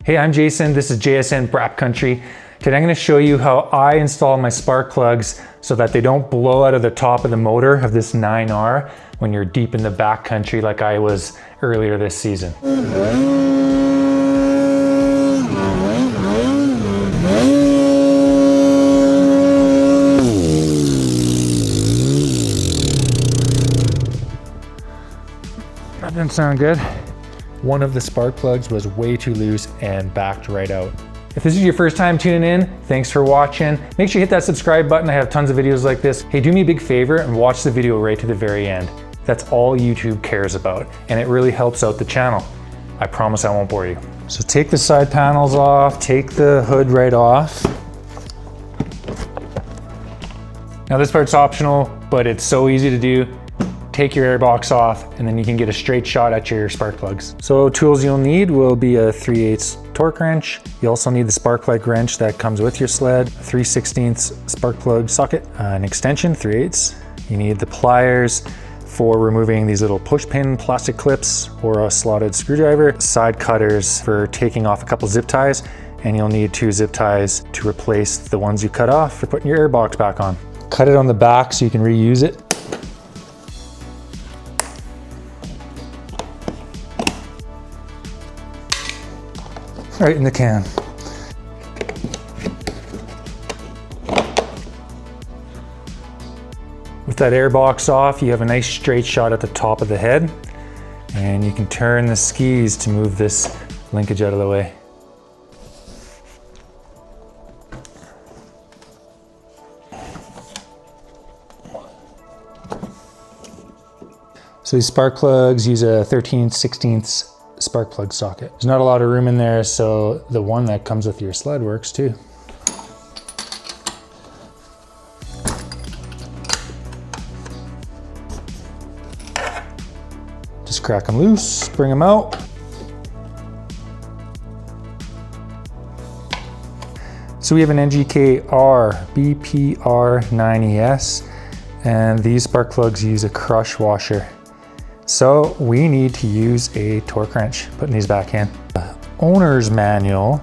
Hey, I'm Jason. This is JSN Brap Country. Today I'm going to show you how I install my spark plugs so that they don't blow out of the top of the motor of this 9R when you're deep in the backcountry like I was earlier this season. That didn't sound good. One of the spark plugs was way too loose and backed right out. If this is your first time tuning in, thanks for watching. Make sure you hit that subscribe button. I have tons of videos like this. Hey, do me a big favor and watch the video right to the very end. That's all YouTube cares about, and it really helps out the channel. I promise I won't bore you. So take the side panels off, take the hood right off. Now this part's optional, but it's so easy to do. Take your airbox off and then you can get a straight shot at your spark plugs. So tools you'll need will be a 3/8 torque wrench. You also need the spark plug wrench that comes with your sled, a 3/16 spark plug socket, an extension 3/8. You need the pliers for removing these little push pin plastic clips or a slotted screwdriver, side cutters for taking off a couple zip ties, and you'll need 2 zip ties to replace the ones you cut off for putting your airbox back on. Cut it on the back so you can reuse it. Right in the can. With that airbox off, you have a nice straight shot at the top of the head, and you can turn the skis to move this linkage out of the way. So these spark plugs use a 13/16 spark plug socket. There's not a lot of room in there, so the one that comes with your sled works too. Just crack them loose, bring them out. So we have an NGK-R BPR9ES, and these spark plugs use a crush washer. So we need to use a torque wrench, putting these back in. The owner's manual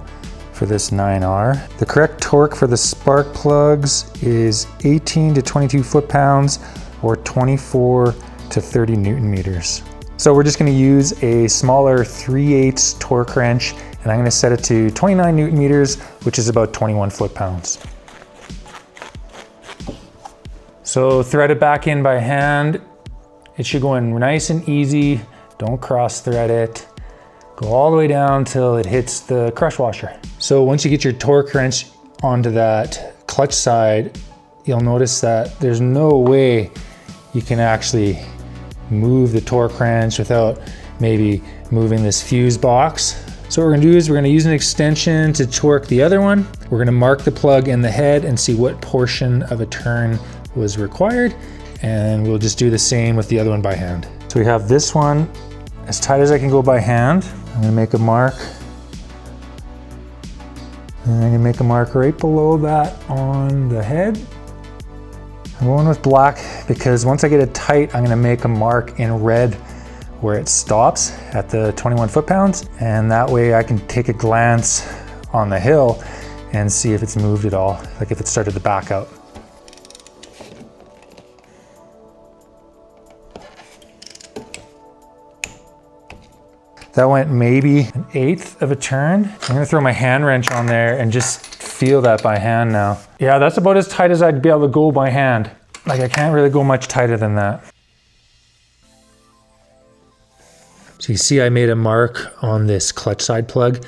for this 9R. The correct torque for the spark plugs is 18 to 22 foot-pounds or 24 to 30 Newton meters. So we're just gonna use a smaller 3/8 torque wrench, and I'm gonna set it to 29 Newton meters, which is about 21 foot-pounds. So thread it back in by hand. It should go in nice and easy. Don't cross thread it. Go all the way down till it hits the crush washer. So once you get your torque wrench onto that clutch side, you'll notice that there's no way you can actually move the torque wrench without maybe moving this fuse box. So what we're gonna do is we're gonna use an extension to torque the other one. We're gonna mark the plug in the head and see what portion of a turn was required. And we'll just do the same with the other one by hand. So we have this one as tight as I can go by hand. I'm gonna make a mark. And I'm gonna make a mark right below that on the head. I'm going with black because once I get it tight, I'm gonna make a mark in red where it stops at the 21 foot-pounds. And that way I can take a glance on the hill and see if it's moved at all, like if it started to back out. That went maybe 1/8 of a turn. I'm gonna throw my hand wrench on there and just feel that by hand now. Yeah, that's about as tight as I'd be able to go by hand. Like I can't really go much tighter than that. So you see I made a mark on this clutch side plug.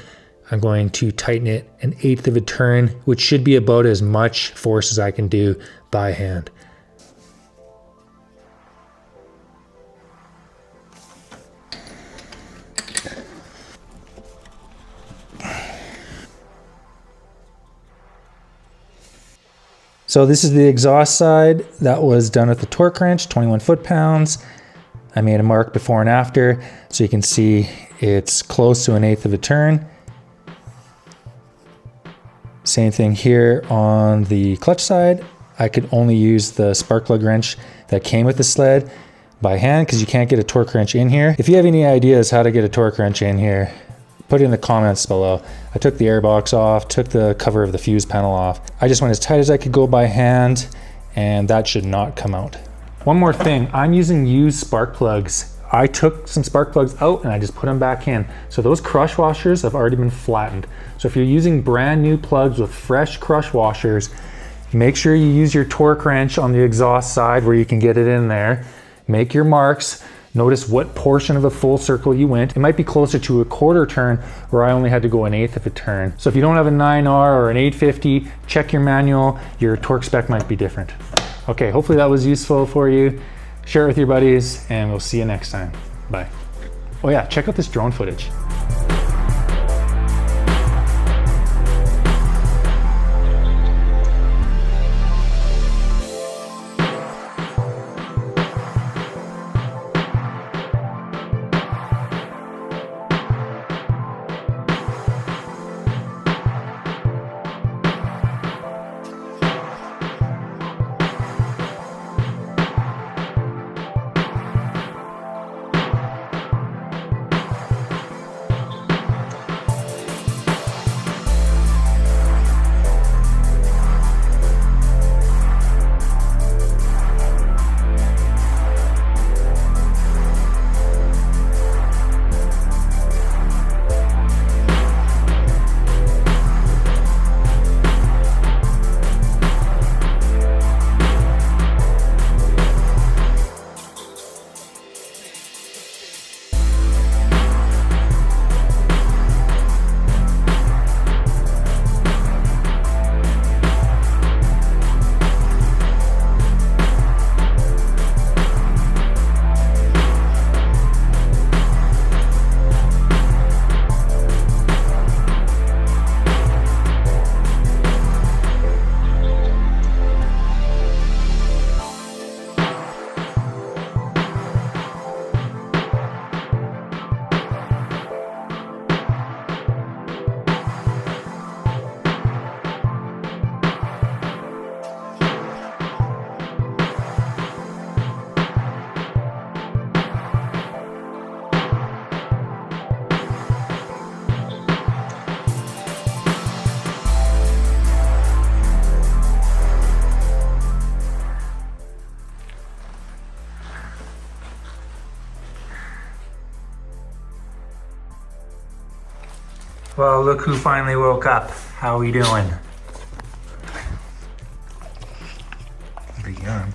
I'm going to tighten it 1/8 of a turn, which should be about as much force as I can do by hand. So this is the exhaust side. That was done with the torque wrench, 21 foot-pounds. I made a mark before and after, so you can see it's close to 1/8 of a turn. Same thing here on the clutch side. I could only use the spark plug wrench that came with the sled by hand because you can't get a torque wrench in here. If you have any ideas how to get a torque wrench in here, Put it in the comments below. I took the air box off, took the cover of the fuse panel off. I just went as tight as I could go by hand, and that should not come out. One more thing, I'm using used spark plugs. I took some spark plugs out and I just put them back in. So those crush washers have already been flattened. So if you're using brand new plugs with fresh crush washers, make sure you use your torque wrench on the exhaust side where you can get it in there. Make your marks. Notice what portion of a full circle you went. It might be closer to a quarter turn where I only had to go an eighth of a turn. So if you don't have a 9R or an 850, check your manual. Your torque spec might be different. Okay, hopefully that was useful for you. Share it with your buddies and we'll see you next time. Bye. Oh yeah, check out this drone footage. Well, look who finally woke up. How are we doing? Pretty young.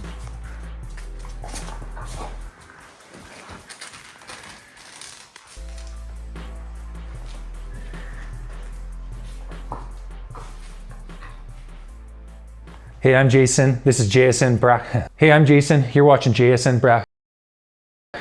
Hey, I'm Jason. This is JSN Brack. Hey, I'm Jason. You're watching JSN Brack.